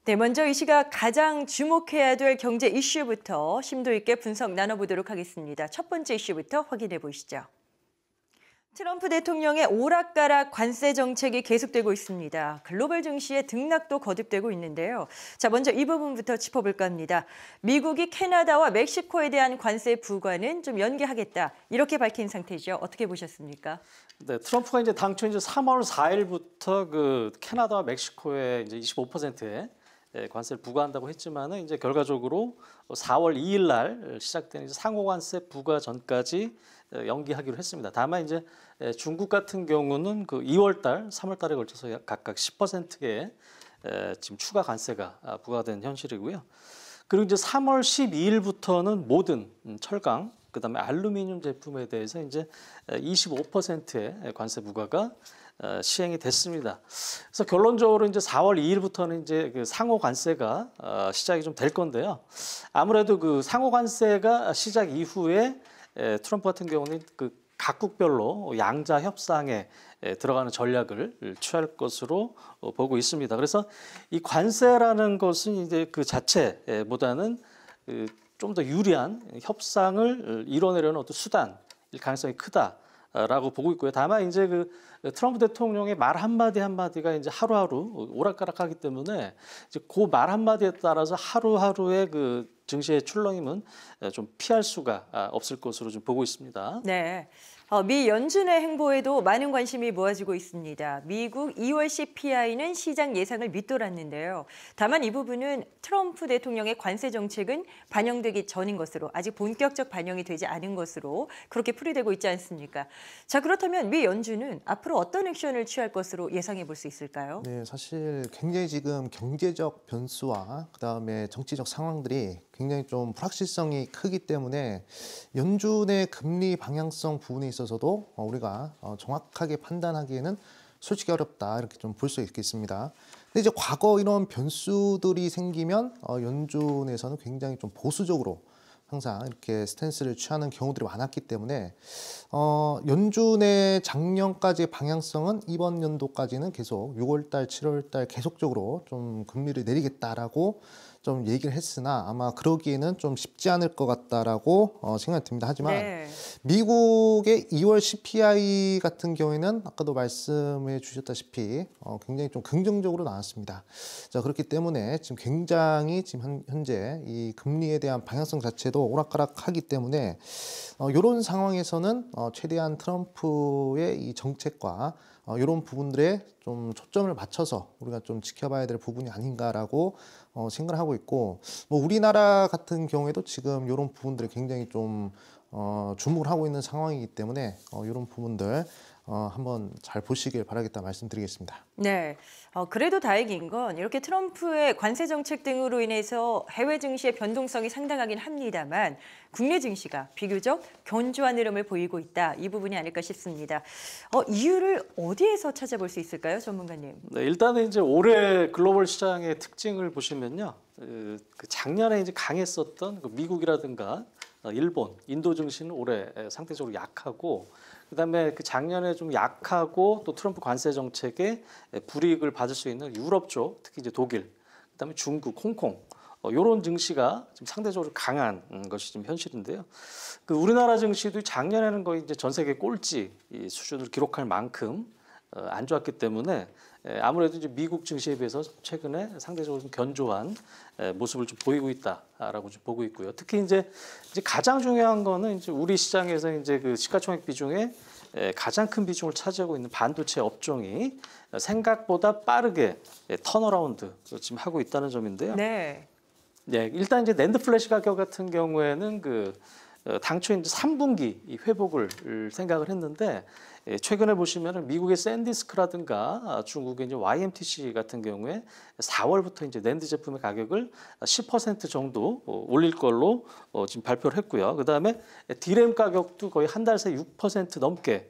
네, 먼저 이 시각 가장 주목해야 될 경제 이슈부터 심도 있게 분석 나눠보도록 하겠습니다. 첫 번째 이슈부터 확인해 보시죠. 트럼프 대통령의 오락가락 관세 정책이 계속되고 있습니다. 글로벌 증시의 등락도 거듭되고 있는데요. 자, 먼저 이 부분부터 짚어볼까 합니다. 미국이 캐나다와 멕시코에 대한 관세 부과는 좀 연기하겠다, 이렇게 밝힌 상태죠. 어떻게 보셨습니까? 네, 트럼프가 이제 당초 이제 3월 4일부터 그 캐나다와 멕시코에 이제 25%의 관세를 부과한다고 했지만은 이제 결과적으로 4월 2일 날 시작된 이제 상호관세 부과 전까지 연기하기로 했습니다. 다만 이제 중국 같은 경우는 그 2월 달, 3월 달에 걸쳐서 각각 10%의 지금 추가 관세가 부과된 현실이고요. 그리고 이제 3월 12일부터는 모든 철강, 그다음에 알루미늄 제품에 대해서 이제 25%의 관세 부과가 시행이 됐습니다. 그래서 결론적으로 이제 4월 2일부터는 이제 그 상호 관세가 시작이 좀 될 건데요. 아무래도 그 상호 관세가 시작 이후에 트럼프 같은 경우는 그 각국별로 양자 협상에 들어가는 전략을 취할 것으로 보고 있습니다. 그래서 이 관세라는 것은 이제 그 자체보다는 좀 더 유리한 협상을 이뤄내려는 어떤 수단일 가능성이 크다라고 보고 있고요. 다만 이제 그 트럼프 대통령의 말 한마디 한마디가 이제 하루하루 오락가락하기 때문에 이제 그 말 한마디에 따라서 하루하루의 그 증시의 출렁임은 좀 피할 수가 없을 것으로 좀 보고 있습니다. 네. 미 연준의 행보에도 많은 관심이 모아지고 있습니다. 미국 2월 CPI는 시장 예상을 밑돌았는데요. 다만 이 부분은 트럼프 대통령의 관세 정책은 반영되기 전인 것으로, 아직 본격적 반영이 되지 않은 것으로 그렇게 풀이되고 있지 않습니까? 자, 그렇다면 미 연준은 앞으로 어떤 액션을 취할 것으로 예상해 볼 수 있을까요? 네, 사실 굉장히 지금 경제적 변수와 그다음에 정치적 상황들이 굉장히 좀 불확실성이 크기 때문에 연준의 금리 방향성 부분에 있어서도 우리가 정확하게 판단하기에는 솔직히 어렵다, 이렇게 좀 볼 수 있겠습니다. 근데 이제 과거 이런 변수들이 생기면 연준에서는 굉장히 좀 보수적으로 항상 이렇게 스탠스를 취하는 경우들이 많았기 때문에 연준의 작년까지의 방향성은 이번 연도까지는 계속 6월달, 7월달 계속적으로 좀 금리를 내리겠다라고 좀 얘기를 했으나 아마 그러기에는 좀 쉽지 않을 것 같다라고 생각이 듭니다. 하지만 네. 미국의 2월 CPI 같은 경우에는 아까도 말씀해 주셨다시피 굉장히 좀 긍정적으로 나왔습니다. 자, 그렇기 때문에 지금 굉장히 지금 현재 이 금리에 대한 방향성 자체도 오락가락하기 때문에 이런 상황에서는 최대한 트럼프의 이 정책과 이런 부분들에 좀 초점을 맞춰서 우리가 좀 지켜봐야 될 부분이 아닌가라고 생각을 하고 있고, 뭐 우리나라 같은 경우에도 지금 이런 부분들이 굉장히 좀 주목을 하고 있는 상황이기 때문에 이런 부분들 한번 잘 보시길 바라겠다 말씀드리겠습니다. 네. 그래도 다행인 건 이렇게 트럼프의 관세 정책 등으로 인해서 해외 증시의 변동성이 상당하긴 합니다만 국내 증시가 비교적 견조한 흐름을 보이고 있다, 이 부분이 아닐까 싶습니다. 이유를 어디에서 찾아볼 수 있을까요, 전문가님? 네, 일단은 이제 올해 글로벌 시장의 특징을 보시면요, 그 작년에 이제 강했었던 그 미국이라든가 일본, 인도 증시는 올해 상대적으로 약하고, 그다음에 그 작년에 좀 약하고 또 트럼프 관세 정책에 불이익을 받을 수 있는 유럽 쪽, 특히 이제 독일, 그다음에 중국, 홍콩, 이런 증시가 지금 상대적으로 강한 것이 지금 현실인데요. 그 우리나라 증시도 작년에는 거의 이제 전 세계 꼴찌 수준을 기록할 만큼 안 좋았기 때문에 아무래도 이제 미국 증시에 비해서 최근에 상대적으로 좀 견조한 모습을 좀 보이고 있다라고 좀 보고 있고요. 특히 이제 가장 중요한 거는 이제 우리 시장에서 이제 그 시가총액 비중에 가장 큰 비중을 차지하고 있는 반도체 업종이 생각보다 빠르게 턴어라운드 지금 하고 있다는 점인데요. 네. 네, 일단 이제 낸드 플래시 가격 같은 경우에는 그 당초 이제 3분기 회복을 생각을 했는데, 최근에 보시면은 미국의 샌디스크라든가 중국의 이제 YMTC 같은 경우에 4월부터 이제 낸드 제품의 가격을 10% 정도 올릴 걸로 지금 발표를 했고요. 그다음에 디램 가격도 거의 한 달 새 6% 넘게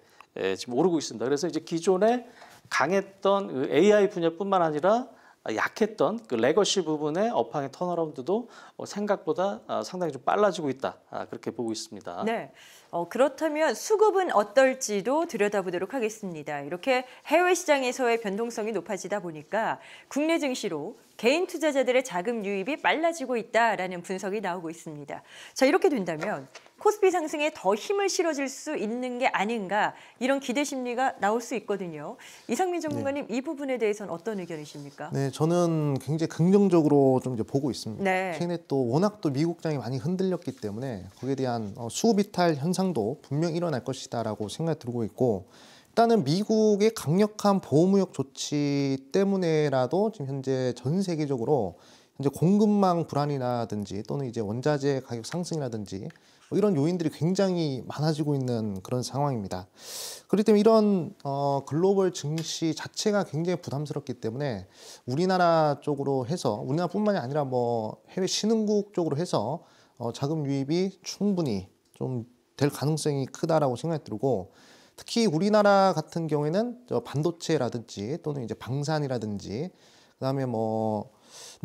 지금 오르고 있습니다. 그래서 이제 기존에 강했던 AI 분야뿐만 아니라 약했던 그 레거시 부분의 업황의 턴어라운드도 생각보다 상당히 좀 빨라지고 있다. 그렇게 보고 있습니다. 네. 그렇다면 수급은 어떨지도 들여다보도록 하겠습니다. 이렇게 해외 시장에서의 변동성이 높아지다 보니까 국내 증시로 개인 투자자들의 자금 유입이 빨라지고 있다라는 분석이 나오고 있습니다. 자, 이렇게 된다면 코스피 상승에 더 힘을 실어줄 수 있는 게 아닌가 이런 기대 심리가 나올 수 있거든요. 이상민 전문가님 이 부분에 대해서는 어떤 의견이십니까? 네, 저는 굉장히 긍정적으로 좀 이제 보고 있습니다. 네. 최근에 또 워낙 또 미국장이 많이 흔들렸기 때문에 거기에 대한 수급 이탈 현상도 분명 일어날 것이다라고 생각이 들고 있고, 일단은 미국의 강력한 보호무역 조치 때문에라도 지금 현재 전 세계적으로 현재 공급망 불안이라든지 또는 이제 원자재 가격 상승이라든지 뭐 이런 요인들이 굉장히 많아지고 있는 그런 상황입니다. 그렇기 때문에 이런 글로벌 증시 자체가 굉장히 부담스럽기 때문에 우리나라 쪽으로 해서, 우리나라뿐만이 아니라 뭐 해외 신흥국 쪽으로 해서 자금 유입이 충분히 좀 될 가능성이 크다라고 생각이 들고, 특히 우리나라 같은 경우에는 반도체라든지 또는 이제 방산이라든지 그다음에 뭐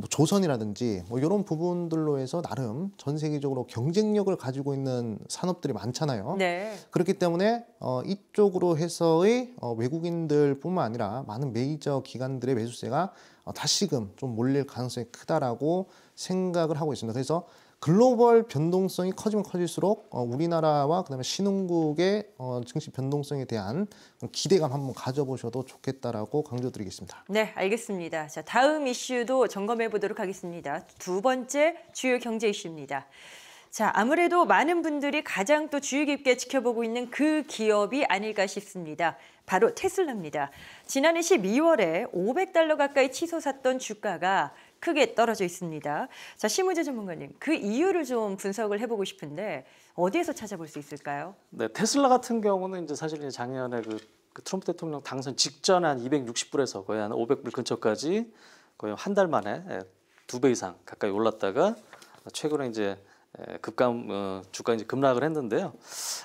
조선이라든지 뭐 이런 부분들로 해서 나름 전 세계적으로 경쟁력을 가지고 있는 산업들이 많잖아요. 네. 그렇기 때문에 이쪽으로 해서의 외국인들뿐만 아니라 많은 메이저 기관들의 매수세가 다시금 좀 몰릴 가능성이 크다라고 생각을 하고 있습니다. 그래서 글로벌 변동성이 커지면 커질수록 우리나라와 그다음에 신흥국의 증시 변동성에 대한 기대감 한번 가져보셔도 좋겠다라고 강조드리겠습니다. 네, 알겠습니다. 자, 다음 이슈도 점검해 보도록 하겠습니다. 두 번째 주요 경제 이슈입니다. 자, 아무래도 많은 분들이 가장 또 주의 깊게 지켜보고 있는 그 기업이 아닐까 싶습니다. 바로 테슬라입니다. 지난해 12월에 $500 가까이 치솟았던 주가가 크게 떨어져 있습니다. 자, 심우재 전문가님, 그 이유를 좀 분석을 해보고 싶은데 어디에서 찾아볼 수 있을까요? 네, 테슬라 같은 경우는 이제 사실 이제 작년에 그 트럼프 대통령 당선 직전에 한 260불에서 거의 한 500불 근처까지 거의 한 달 만에 2배 이상 가까이 올랐다가 최근에 이제 주가 이제 급락을 했는데요.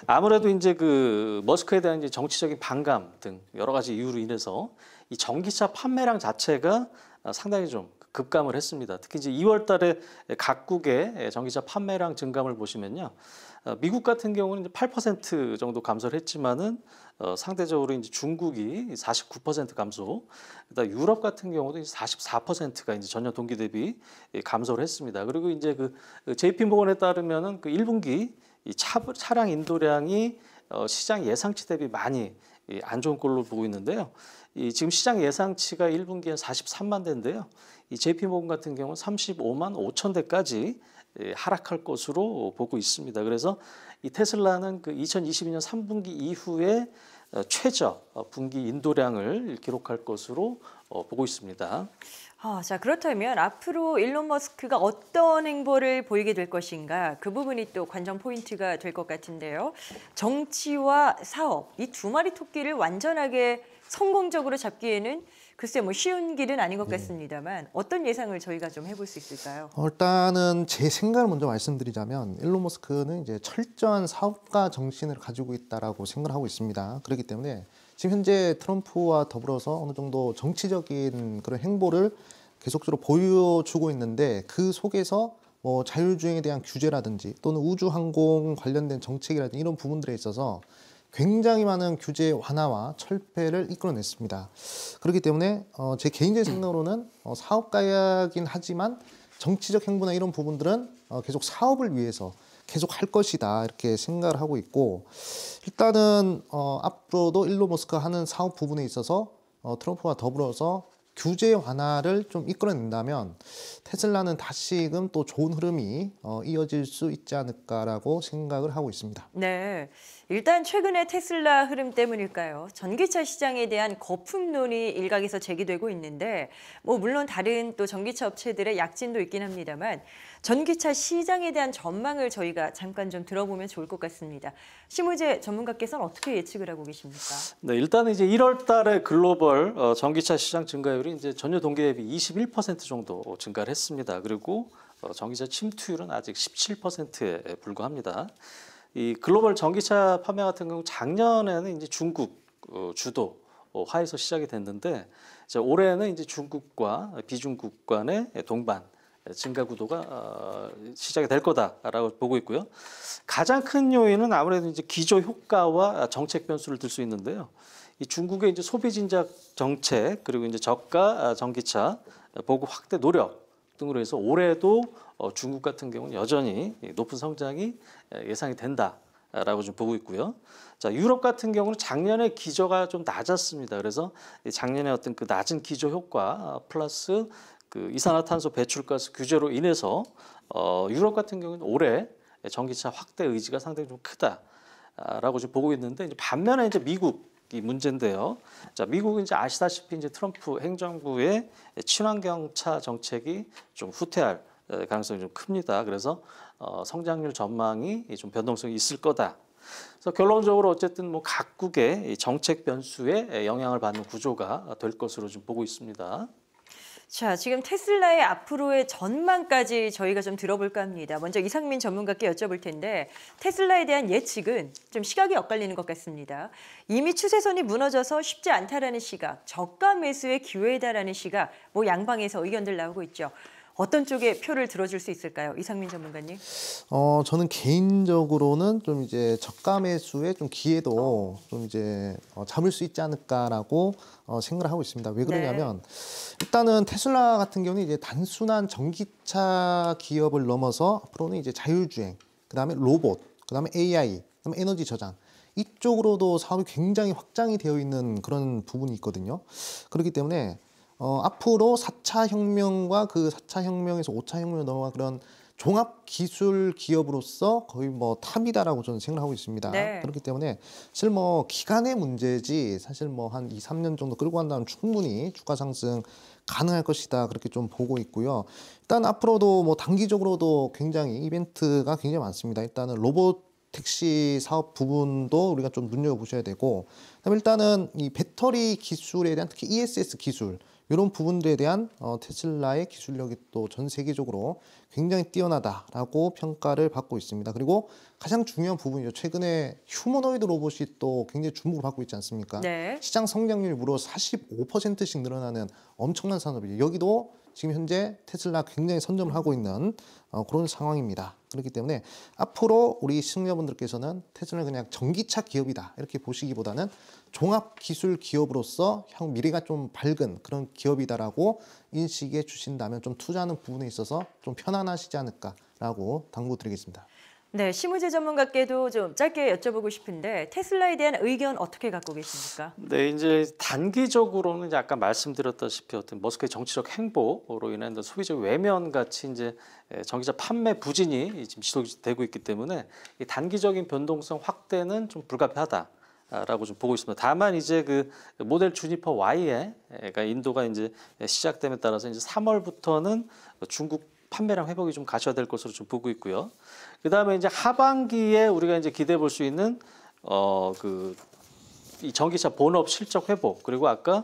아무래도 이제 그 머스크에 대한 이제 정치적인 반감 등 여러 가지 이유로 인해서 이 전기차 판매량 자체가 상당히 좀 급감을 했습니다. 특히 이제 2월달에 각국의 전기차 판매량 증감을 보시면요, 미국 같은 경우는 이제 8% 정도 감소를 했지만은 상대적으로 이제 중국이 49% 감소, 그다음 유럽 같은 경우도 이제 44%가 이제 전년 동기 대비 감소를 했습니다. 그리고 이제 그 JP 모건에 따르면은 그 1분기 이 차량 인도량이 시장 예상치 대비 많이 안 좋은 꼴로 보고 있는데요. 지금 시장 예상치가 1분기에 43만 대인데요. 이 JP 모건 같은 경우는 35만 5천 대까지 하락할 것으로 보고 있습니다. 그래서 이 테슬라는 그 2022년 3분기 이후에 최저 분기 인도량을 기록할 것으로 보고 있습니다. 자, 그렇다면 앞으로 일론 머스크가 어떤 행보를 보이게 될 것인가, 그 부분이 또 관전 포인트가 될 것 같은데요. 정치와 사업, 이 두 마리 토끼를 완전하게 성공적으로 잡기에는 글쎄 뭐 쉬운 길은 아닌 것 같습니다만 어떤 예상을 저희가 좀 해볼 수 있을까요? 일단은 제 생각을 먼저 말씀드리자면, 일론 머스크는 이제 철저한 사업가 정신을 가지고 있다라고 생각을 하고 있습니다. 그렇기 때문에 지금 현재 트럼프와 더불어서 어느 정도 정치적인 그런 행보를 계속적으로 보여주고 있는데, 그 속에서 뭐 자율주행에 대한 규제라든지 또는 우주항공 관련된 정책이라든지 이런 부분들에 있어서 굉장히 많은 규제 완화와 철폐를 이끌어냈습니다. 그렇기 때문에 제 개인적인 생각으로는 사업가이긴 하지만 정치적 행보나 이런 부분들은 계속 사업을 위해서 계속 할 것이다 이렇게 생각을 하고 있고, 일단은 앞으로도 일론 머스크가 하는 사업 부분에 있어서 트럼프와 더불어서 규제 완화를 좀 이끌어낸다면 테슬라는 다시금 또 좋은 흐름이 이어질 수 있지 않을까라고 생각을 하고 있습니다. 네, 일단 최근에 테슬라 흐름 때문일까요? 전기차 시장에 대한 거품론이 일각에서 제기되고 있는데, 뭐 물론 다른 또 전기차 업체들의 약진도 있긴 합니다만 전기차 시장에 대한 전망을 저희가 잠깐 좀 들어보면 좋을 것 같습니다. 심우재 전문가께서는 어떻게 예측을 하고 계십니까? 네, 일단 이제 1월달에 글로벌 전기차 시장 증가율이 이제 전년 동기 대비 21% 정도 증가를 했습니다. 그리고 전기차 침투율은 아직 17%에 불과합니다. 이 글로벌 전기차 판매 같은 경우 작년에는 이제 중국 주도 하에서 시작이 됐는데 올해는 이제 중국과 비중국 간의 동반 증가 구도가 시작이 될 거다라고 보고 있고요. 가장 큰 요인은 아무래도 이제 기조 효과와 정책 변수를 들 수 있는데요. 이 중국의 이제 소비 진작 정책 그리고 이제 저가 전기차 보급 확대 노력 등으로 해서 올해도 중국 같은 경우는 여전히 높은 성장이 예상이 된다라고 좀 보고 있고요. 자, 유럽 같은 경우는 작년에 기저가 좀 낮았습니다. 그래서 작년에 어떤 그 낮은 기저 효과 플러스 그 이산화탄소 배출가스 규제로 인해서 유럽 같은 경우는 올해 전기차 확대 의지가 상당히 좀 크다라고 좀 보고 있는데 이제 반면에 이제 미국이 문제인데요. 자, 미국은 이제 아시다시피 이제 트럼프 행정부의 친환경차 정책이 좀 후퇴할 가능성이 좀 큽니다. 그래서 성장률 전망이 좀 변동성이 있을 거다. 그래서 결론적으로 어쨌든 뭐 각국의 정책 변수에 영향을 받는 구조가 될 것으로 좀 보고 있습니다. 자, 지금 테슬라의 앞으로의 전망까지 저희가 좀 들어볼까 합니다. 먼저 이상민 전문가께 여쭤볼 텐데 테슬라에 대한 예측은 좀 시각이 엇갈리는 것 같습니다. 이미 추세선이 무너져서 쉽지 않다라는 시각, 저가 매수의 기회다라는 시각, 뭐 양방에서 의견들 나오고 있죠. 어떤 쪽에 표를 들어줄 수 있을까요, 이상민 전문가님? 저는 개인적으로는 좀 이제 저가 매수의 좀 기회도 좀 이제 잡을 수 있지 않을까라고 생각을 하고 있습니다. 왜 그러냐면 일단은 테슬라 같은 경우는 이제 단순한 전기차 기업을 넘어서 앞으로는 이제 자율주행, 그다음에 로봇, 그다음에 AI, 그다음에 에너지 저장 이쪽으로도 사업이 굉장히 확장이 되어 있는 그런 부분이 있거든요. 그렇기 때문에 앞으로 4차 혁명과 그 4차 혁명에서 5차 혁명으로 넘어간 그런 종합 기술 기업으로서 거의 뭐 탑이다라고 저는 생각하고 있습니다. 네. 그렇기 때문에 사실 뭐 기간의 문제지 사실 뭐 한 2, 3년 정도 끌고 간다면 충분히 주가 상승 가능할 것이다. 그렇게 좀 보고 있고요. 일단 앞으로도 뭐 단기적으로도 굉장히 이벤트가 굉장히 많습니다. 일단은 로봇 택시 사업 부분도 우리가 좀 눈여겨보셔야 되고, 그다음에 일단은 이 배터리 기술에 대한 특히 ESS 기술 이런 부분들에 대한 테슬라의 기술력이 또 전 세계적으로 굉장히 뛰어나다라고 평가를 받고 있습니다. 그리고 가장 중요한 부분이죠. 최근에 휴머노이드 로봇이 또 굉장히 주목을 받고 있지 않습니까? 네. 시장 성장률이 무려 45%씩 늘어나는 엄청난 산업이에요. 여기도 지금 현재 테슬라 굉장히 선점을 하고 있는 그런 상황입니다. 그렇기 때문에 앞으로 우리 시청자분들께서는 테슬라는 그냥 전기차 기업이다 이렇게 보시기보다는 종합 기술 기업으로서 향후 미래가 좀 밝은 그런 기업이다라고 인식해 주신다면 좀 투자하는 부분에 있어서 좀 편안하시지 않을까라고 당부드리겠습니다. 네, 심우재 전문가께도 좀 짧게 여쭤보고 싶은데 테슬라에 대한 의견 어떻게 갖고 계십니까? 네, 이제 단기적으로는 이제 아까 말씀드렸다시피 어떤 머스크의 정치적 행보로 인한 소비적 외면 같이 이제 전기차 판매 부진이 지금 지속되고 있기 때문에 이 단기적인 변동성 확대는 좀 불가피하다라고 좀 보고 있습니다. 다만 이제 그 모델 주니퍼 Y에 그러니까 인도가 이제 시작됨에 따라서 이제 3월부터는 중국 판매량 회복이 좀 가셔야 될 것으로 좀 보고 있고요. 그다음에 이제 하반기에 우리가 이제 기대해 볼 수 있는 이 전기차 본업 실적 회복 그리고 아까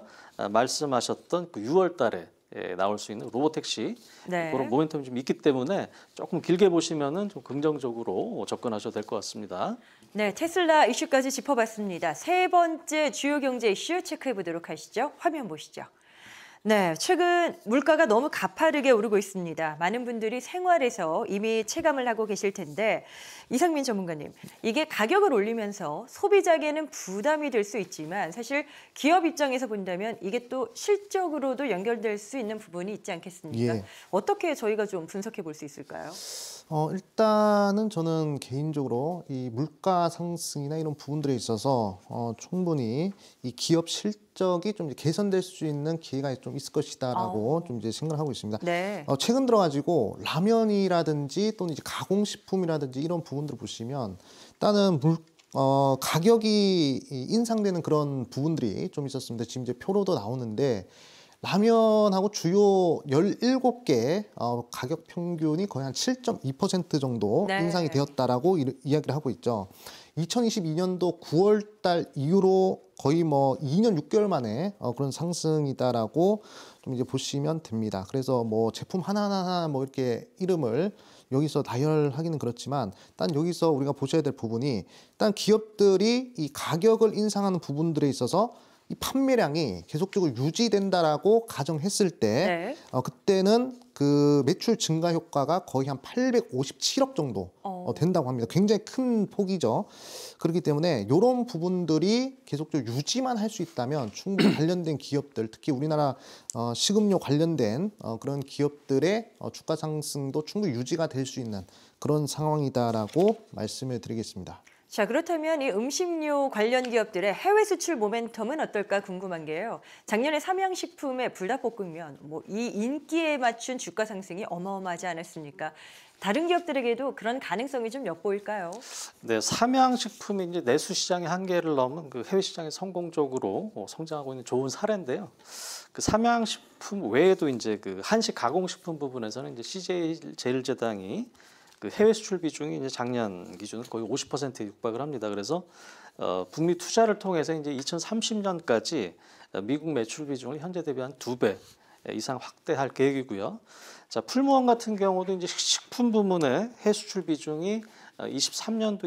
말씀하셨던 그 6월달에 나올 수 있는 로보택시 그런 모멘텀이 좀 있기 때문에 조금 길게 보시면은 좀 긍정적으로 접근하셔도 될 것 같습니다. 네, 테슬라 이슈까지 짚어봤습니다. 세 번째 주요 경제 이슈 체크해 보도록 하시죠. 화면 보시죠. 네, 최근 물가가 너무 가파르게 오르고 있습니다. 많은 분들이 생활에서 이미 체감을 하고 계실 텐데 이상민 전문가님, 이게 가격을 올리면서 소비자에게는 부담이 될 수 있지만 사실 기업 입장에서 본다면 이게 또 실적으로도 연결될 수 있는 부분이 있지 않겠습니까? 예. 어떻게 저희가 좀 분석해 볼 수 있을까요? 일단은 저는 개인적으로 이 물가 상승이나 이런 부분들에 있어서 충분히 이 기업 실적이 좀 이제 개선될 수 있는 기회가 좀 있을 것이다라고 좀 이제 생각을 하고 있습니다. 네. 최근 들어가지고 라면이라든지 또는 이제 가공식품이라든지 이런 부분들을 보시면 일단은 가격이 인상되는 그런 부분들이 좀 있었습니다. 지금 이제 표로도 나오는데 라면하고 주요 17개 가격 평균이 거의 한 7.2% 정도 인상이 되었다라고 이야기를 하고 있죠. 2022년도 9월 달 이후로 거의 뭐 2년 6개월 만에 그런 상승이다라고 좀 이제 보시면 됩니다. 그래서 뭐 제품 하나하나 뭐 이렇게 이름을 여기서 다혈하기는 그렇지만 일단 여기서 우리가 보셔야 될 부분이 일단 기업들이 이 가격을 인상하는 부분들에 있어서 이 판매량이 계속적으로 유지된다라고 가정했을 때 네. 그때는 그 매출 증가 효과가 거의 한 857억 정도 된다고 합니다. 굉장히 큰 폭이죠. 그렇기 때문에 이런 부분들이 계속적으로 유지만 할 수 있다면 충분히 관련된 기업들, 특히 우리나라 식음료 관련된 그런 기업들의 주가 상승도 충분히 유지가 될 수 있는 그런 상황이다라고 말씀을 드리겠습니다. 자, 그렇다면 이 음식료 관련 기업들의 해외 수출 모멘텀은 어떨까 궁금한 게요. 작년에 삼양식품의 불닭볶음면, 이 인기에 맞춘 주가 상승이 어마어마하지 않았습니까? 다른 기업들에게도 그런 가능성이 좀 엿보일까요? 네, 삼양식품이 이제 내수 시장의 한계를 넘은 그 해외 시장에 성공적으로 성장하고 있는 좋은 사례인데요. 그 삼양식품 외에도 이제 그 한식 가공식품 부분에서는 이제 CJ 제일제당이 그 해외 수출 비중이 이제 작년 기준으로 거의 50%에 육박을 합니다. 그래서 북미 투자를 통해서 이제 2030년까지 미국 매출 비중을 현재 대비 한 2배 이상 확대할 계획이고요. 자, 풀무원 같은 경우도 이제 식품 부문의 해수출 비중이 23년도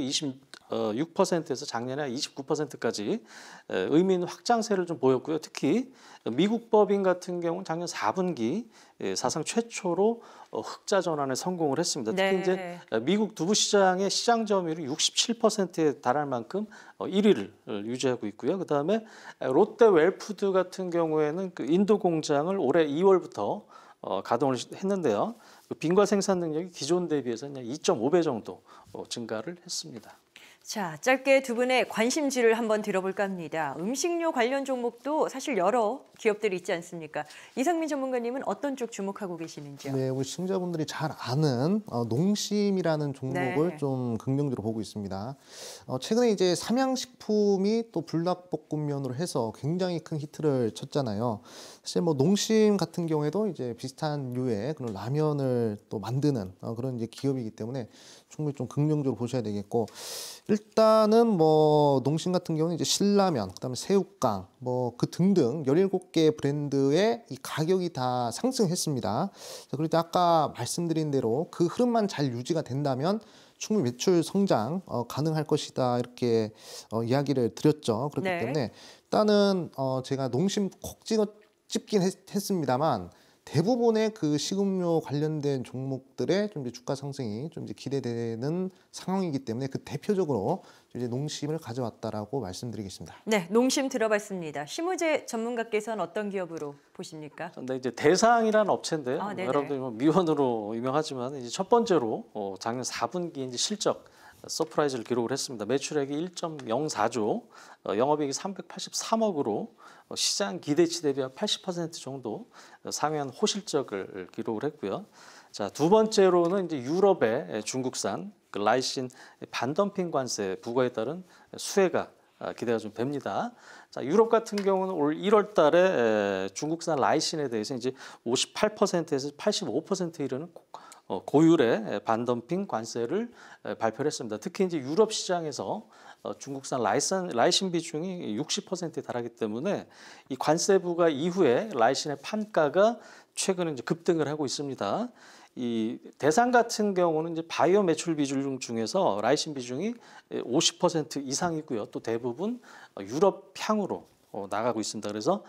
26%에서 작년에 29%까지 의미 있는 확장세를 좀 보였고요. 특히 미국 법인 같은 경우는 작년 4분기 사상 최초로 흑자 전환에 성공을 했습니다. 특히 네. 이제 미국 두부 시장의 시장 점유율이 67%에 달할 만큼 1위를 유지하고 있고요. 그다음에 롯데 웰푸드 같은 경우에는 그 인도 공장을 올해 2월부터 가동을 했는데요. 그 빈과 생산 능력이 기존 대비해서 2.5배 정도 증가를 했습니다. 자, 짧게 두 분의 관심주를 한번 들어볼까 합니다. 음식료 관련 종목도 사실 여러 기업들이 있지 않습니까? 이상민 전문가님은 어떤 쪽 주목하고 계시는지요? 네, 우리 시청자분들이 잘 아는 농심이라는 종목을 네. 좀 긍정적으로 보고 있습니다. 최근에 이제 삼양식품이 또 불닭볶음면으로 해서 굉장히 큰 히트를 쳤잖아요. 사실 뭐 농심 같은 경우에도 이제 비슷한 류의 그런 라면을 또 만드는 그런 이제 기업이기 때문에 충분히 좀 긍정적으로 보셔야 되겠고, 일단은 뭐 농심 같은 경우는 이제 신라면, 그다음에 새우깡, 뭐 그 등등 17개 브랜드의 이 가격이 다 상승했습니다. 자, 그럴 때 아까 말씀드린 대로 그 흐름만 잘 유지가 된다면 충분히 매출 성장 가능할 것이다, 이렇게 이야기를 드렸죠. 그렇기 네. 때문에 일단은 제가 농심 콕 집긴 했습니다만 대부분의 그 식음료 관련된 종목들의 좀 이제 주가 상승이 좀 이제 기대되는 상황이기 때문에 그 대표적으로 이제 농심을 가져왔다라고 말씀드리겠습니다. 네, 농심 들어봤습니다. 심우재 전문가께서는 어떤 기업으로 보십니까? 근데 이제 대상이라는 업체인데요. 네네. 여러분들이 뭐 미원으로 유명하지만 이제 첫 번째로 작년 4분기 이제 실적 서프라이즈를 기록을 했습니다. 매출액이 1.04조, 영업이익이 383억으로 시장 기대치 대비 80% 정도 상회한 호실적을 기록을 했고요. 자, 두 번째로는 이제 유럽의 중국산 그 라이신 반덤핑 관세 부과에 따른 수혜가 기대가 좀 됩니다. 자, 유럽 같은 경우는 올 1월 달에 중국산 라이신에 대해서 이제 58%에서 85%에 이르는 고율의 반덤핑 관세를 발표를 했습니다. 특히 이제 유럽 시장에서 중국산 라이신 비중이 60%에 달하기 때문에 이 관세 부과 이후에 라이신의 판가가 최근에 이제 급등을 하고 있습니다. 이 대상 같은 경우는 이제 바이오 매출 비중 중에서 라이신 비중이 50% 이상이고요. 또 대부분 유럽 향으로 나가고 있습니다. 그래서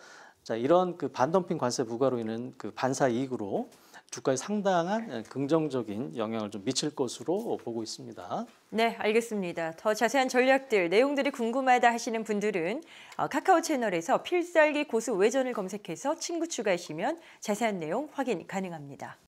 자, 이런 그 반덤핑 관세 부과로 인한 그 반사 이익으로 주가에 상당한 긍정적인 영향을 좀 미칠 것으로 보고 있습니다. 네, 알겠습니다. 더 자세한 전략들, 내용들이 궁금하다 하시는 분들은 카카오 채널에서 필살기 고수 외전을 검색해서 친구 추가하시면 자세한 내용 확인 가능합니다.